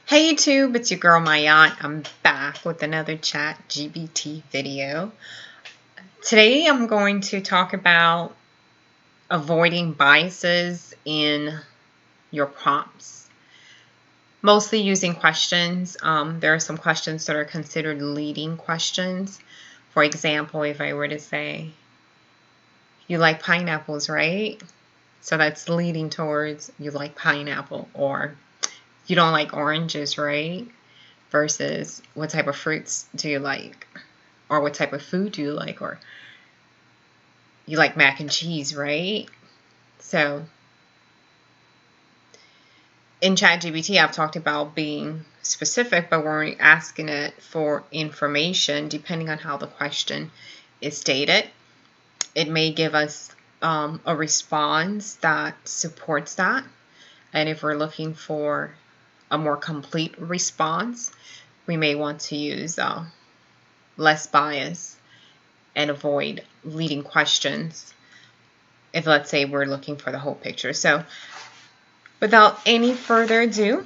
Hey YouTube, it's your girl Mayat. I'm back with another ChatGPT video. Today I'm going to talk about avoiding biases in your prompts. Mostly using questions. There are some questions that are considered leading questions. For example, if I were to say, you like pineapples, right? So that's leading towards you like pineapple, or you don't like oranges, right? Versus what type of fruits do you like, or what type of food do you like, or you like mac and cheese, right? So in ChatGPT, I've talked about being specific, but when we're asking it for information, depending on how the question is stated, it may give us a response that supports that. And if we're looking for a more complete response, we may want to use less bias and avoid leading questions if, let's say, we're looking for the whole picture. So without any further ado,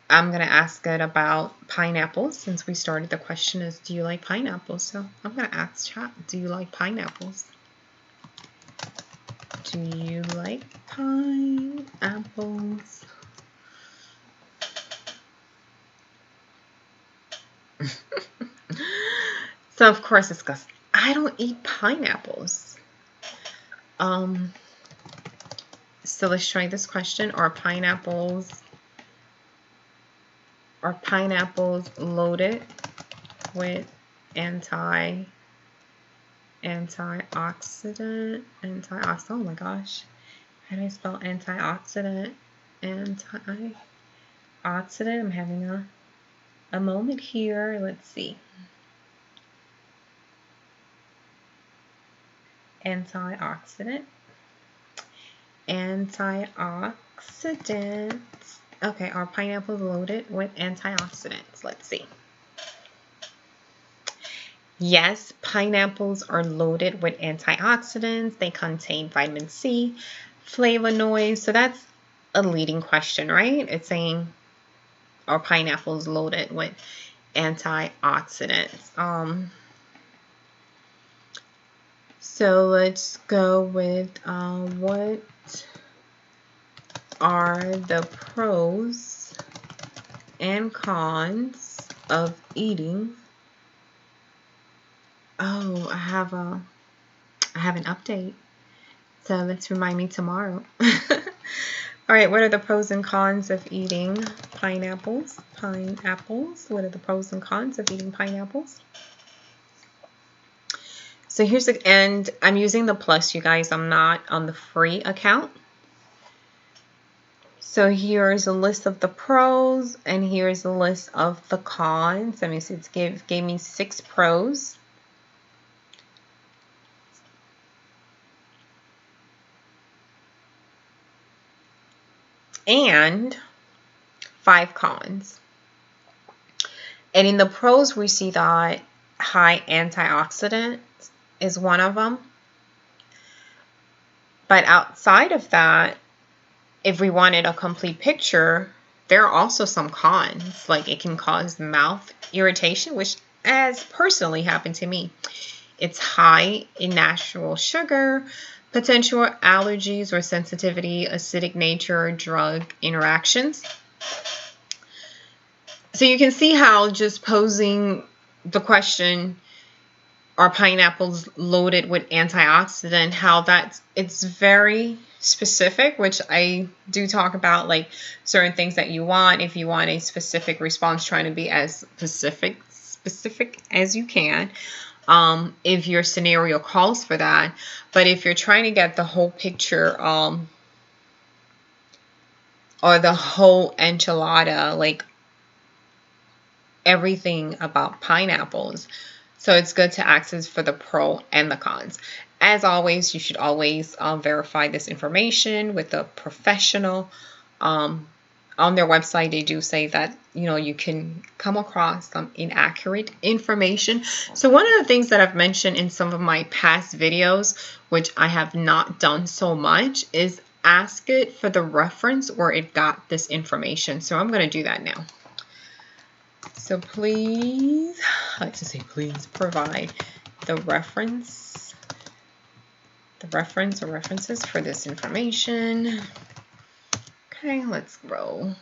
I'm going to ask it about pineapples, since we started the question as, do you like pineapples? So I'm going to ask Chat, do you like pineapples? Do you like pineapples? So of course it's because I don't eat pineapples. So let's try this question. Are pineapples loaded with antioxidant? Oh my gosh. How do I spell antioxidant? Antioxidant. I'm having a moment here. Let's see. Antioxidant. Okay, are pineapples loaded with antioxidants? Let's see. Yes, pineapples are loaded with antioxidants. They contain vitamin C, flavonoids. So that's a leading question, right? It's saying, are pineapples loaded with antioxidants? So let's go with what are the pros and cons of eating? Oh, I have an update. So let's remind me tomorrow. All right, what are the pros and cons of eating pineapples? What are the pros and cons of eating pineapples? So here's and I'm using the plus, you guys. I'm not on the free account. So here's a list of the pros, and here's a list of the cons. Let me see, it gave me 6 pros. And 5 cons. And in the pros, we see that high antioxidants is one of them. But outside of that, if we wanted a complete picture, there are also some cons. Like it can cause mouth irritation, which has personally happened to me. It's high in natural sugar, potential allergies or sensitivity, acidic nature, drug interactions. So you can see how just posing the question, are pineapples loaded with antioxidant, how it's very specific, which I do talk about, like certain things that you want. If you want a specific response, trying to be as specific as you can. If your scenario calls for that. But if you're trying to get the whole picture, or the whole enchilada, like everything about pineapples, so it's good to access for the pro and the cons. As always, you should always verify this information with a professional. On their website, they do say that, you can come across some inaccurate information. So one of the things that I've mentioned in some of my past videos, which I have not done so much, is ask it for the reference where it got this information. So I'm going to do that now. So please, I like to say please provide the reference or references for this information. Okay, let's roll.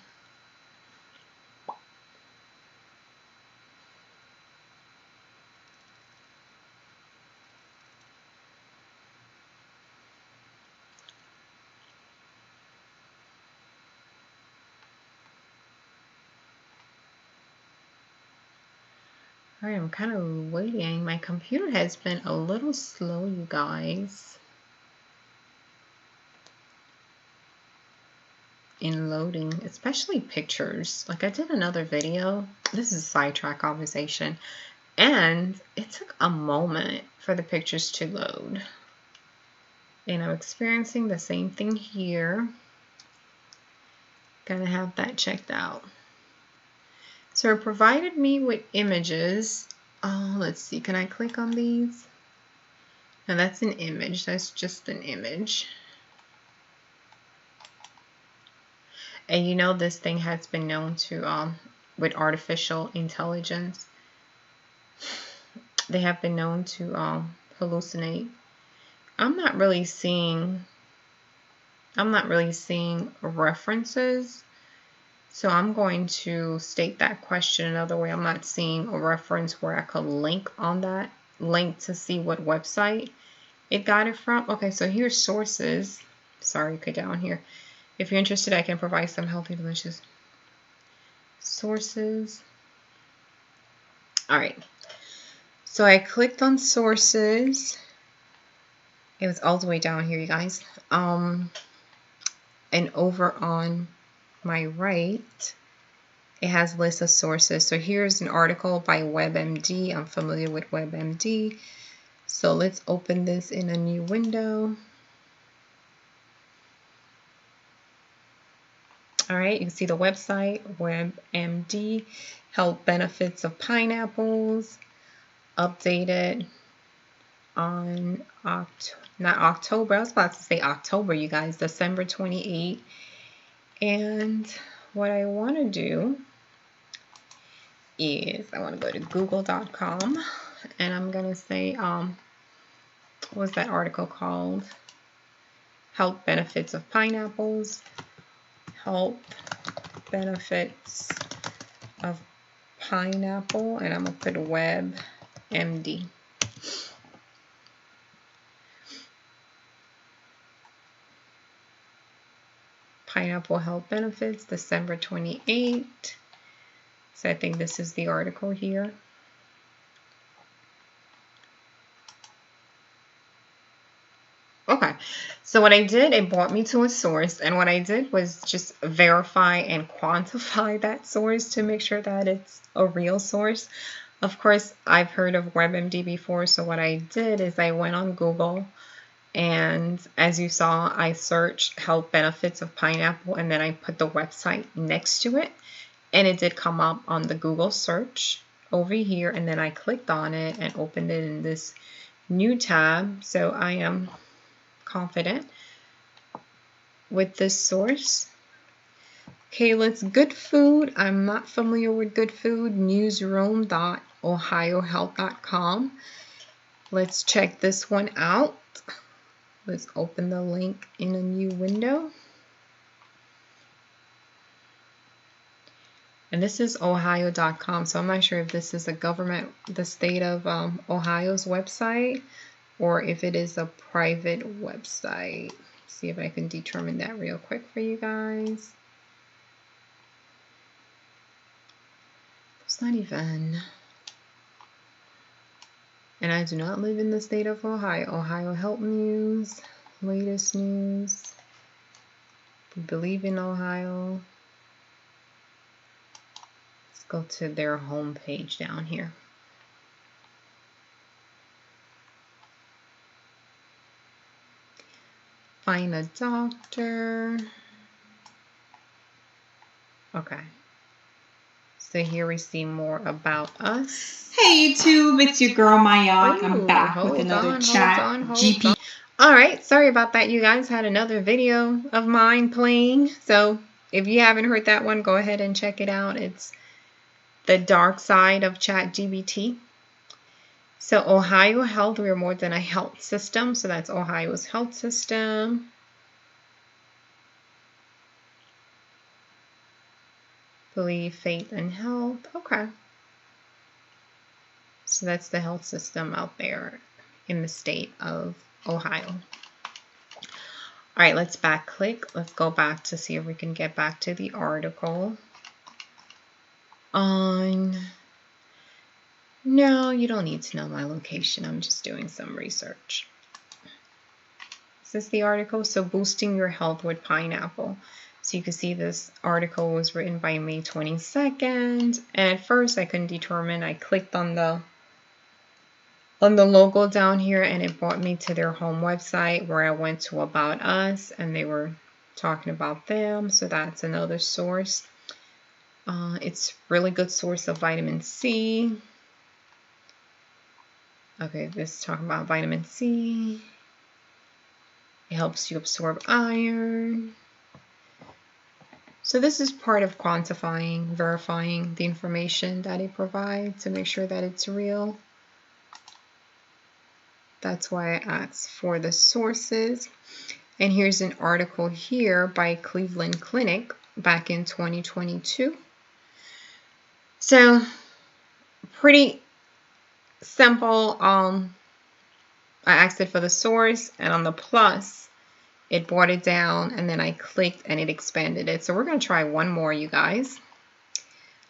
All right, I'm kind of waiting. My computer has been a little slow, you guys, in loading, especially pictures. Like I did another video. This is a sidetrack conversation. And it took a moment for the pictures to load. And I'm experiencing the same thing here. Gotta have that checked out. So it provided me with images. Let's see, can I click on these? Now that's an image, that's just an image. And you know this thing has been known to, with artificial intelligence, they have been known to hallucinate. I'm not really seeing references. So I'm going to state that question another way. I'm not seeing a reference where I could link on that link to see what website it got it from. Okay, so here's sources. Sorry, okay, down here. If you're interested, I can provide some healthy, delicious sources. All right. So I clicked on sources. It was all the way down here, you guys. And over on my right, it has lists of sources. So here's an article by WebMD. I'm familiar with WebMD. So let's open this in a new window. All right, you can see the website, WebMD, health benefits of pineapples, updated on not October, I was about to say October, you guys, December 28. And what I want to do is I want to go to google.com and I'm going to say, what's that article called? Health benefits of pineapples. Health benefits of pineapple, and I'm going to put WebMD. Pineapple health benefits, December 28. So I think this is the article here. Okay, so what I did, it brought me to a source, and what I did was just verify and quantify that source to make sure that it's a real source. Of course, I've heard of WebMD before, so what I did is I went on Google, and as you saw, I searched health benefits of pineapple, and then I put the website next to it, and it did come up on the Google search over here, and then I clicked on it and opened it in this new tab. So I am confident with this source. Okay, let's Good Food. I'm not familiar with Good Food. Newsroom.ohiohealth.com. Let's check this one out. Let's open the link in a new window. And this is ohio.com, so I'm not sure if this is the state of Ohio's website, or if it is a private website. See if I can determine that real quick for you guys. It's not even. And I do not live in the state of Ohio. Ohio Health News, latest news. We believe in Ohio. Let's go to their homepage down here. Find a doctor. Okay. So here we see more about us. Hey YouTube, it's your girl Mayak. I'm back with another chat GPT. All right, sorry about that, you guys. Had another video of mine playing. So if you haven't heard that one, go ahead and check it out. It's the dark side of ChatGPT. So Ohio Health, we're more than a health system. So that's Ohio's health system. Believe, faith, and health. Okay. So that's the health system out there in the state of Ohio. All right, let's back click. Let's go back to see if we can get back to the article. No, you don't need to know my location. I'm just doing some research. Is this the article? So boosting your health with pineapple. So you can see this article was written by May 22nd. And at first I couldn't determine. I clicked on the logo down here and it brought me to their home website where I went to About Us and they were talking about them. So that's another source. It's really good source of vitamin C. Okay, this is talking about vitamin C. It helps you absorb iron. So this is part of quantifying, verifying the information that it provides to make sure that it's real. That's why I asked for the sources. And here's an article here by Cleveland Clinic back in 2022. So pretty simple. I asked it for the source, and on the plus, it brought it down, and then I clicked and it expanded it. So we're going to try one more, you guys.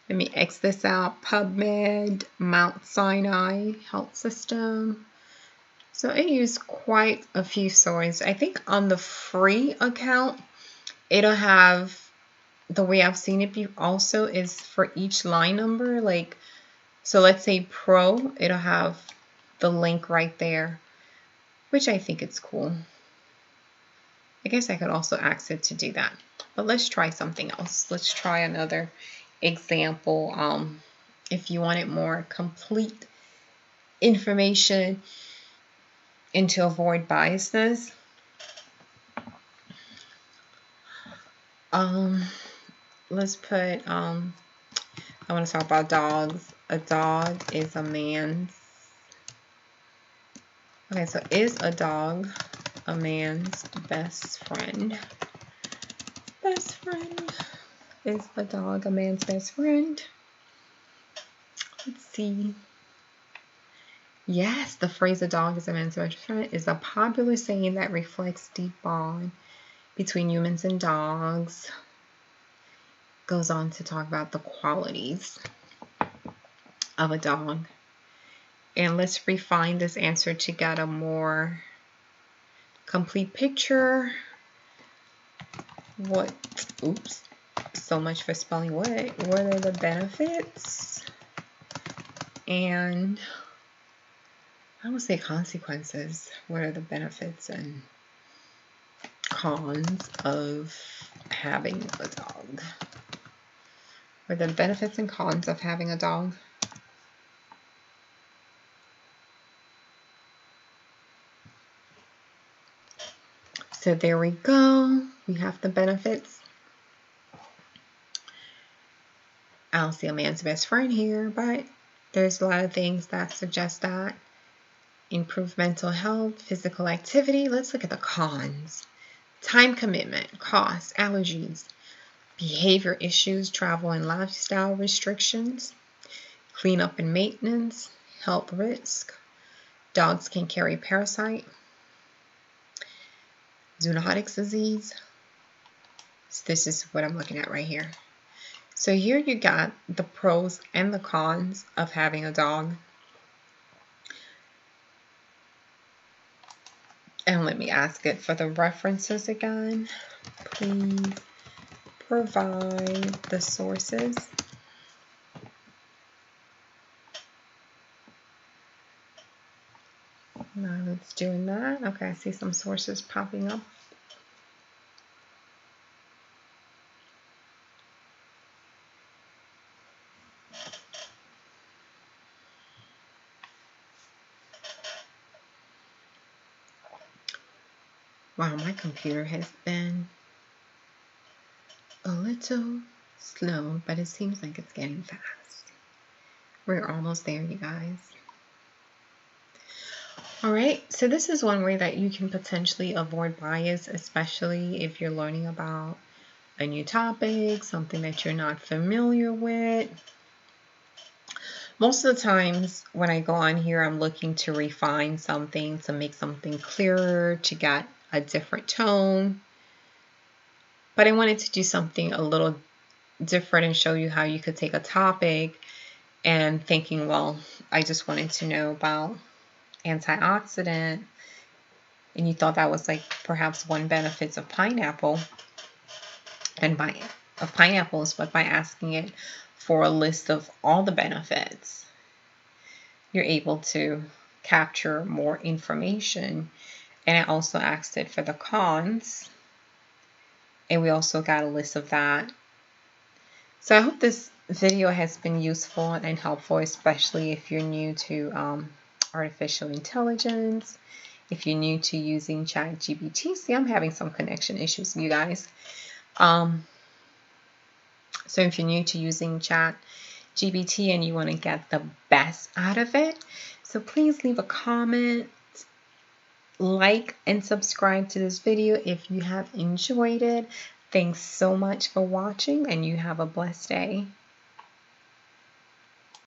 Let me X this out. PubMed, Mount Sinai Health System. So it used quite a few sources. I think on the free account, it'll have, the way I've seen it be also is for each line number. Like, so let's say Pro, it'll have the link right there, which I think it's cool. I guess I could also ask it to do that. But let's try something else. Let's try another example. If you wanted more complete information and to avoid biases. Let's put, I want to talk about dogs. A dog is a man's. Okay, so is a dog a man's best friend? Best friend. Is a dog a man's best friend? Let's see. Yes, the phrase a dog is a man's best friend is a popular saying that reflects deep bond between humans and dogs. Goes on to talk about the qualities of a dog. And let's refine this answer to get a more complete picture. What, oops, so much for spelling what are the benefits and I would say consequences. What are the benefits and cons of having a dog? What are the benefits and cons of having a dog? So there we go. We have the benefits. I don't see a man's best friend here, but there's a lot of things that suggest that. Improve mental health, physical activity. Let's look at the cons. Time commitment, costs, allergies, behavior issues, travel and lifestyle restrictions, cleanup and maintenance, health risk. Dogs can carry parasite, zoonotic disease. So this is what I'm looking at right here. So here you got the pros and the cons of having a dog. And let me ask it for the references again. Please provide the sources. Now it's doing that. Okay, I see some sources popping up. Wow, my computer has been a little slow, but it seems like it's getting fast. We're almost there, you guys. All right, so this is one way that you can potentially avoid bias, especially if you're learning about a new topic, something that you're not familiar with. Most of the times when I go on here, I'm looking to refine something, to make something clearer, to get a different tone. But I wanted to do something a little different and show you how you could take a topic and thinking, well, I just wanted to know about antioxidant, and you thought that was like perhaps one benefits of pineapple and of pineapples, but by asking it for a list of all the benefits, you're able to capture more information. And I also asked it for the cons, and we also got a list of that. So I hope this video has been useful and helpful, especially if you're new to artificial intelligence, if you're new to using ChatGPT. See, I'm having some connection issues, you guys. So if you're new to using ChatGPT and you want to get the best out of it, so please leave a comment, like, and subscribe to this video if you have enjoyed it. Thanks so much for watching, and you have a blessed day.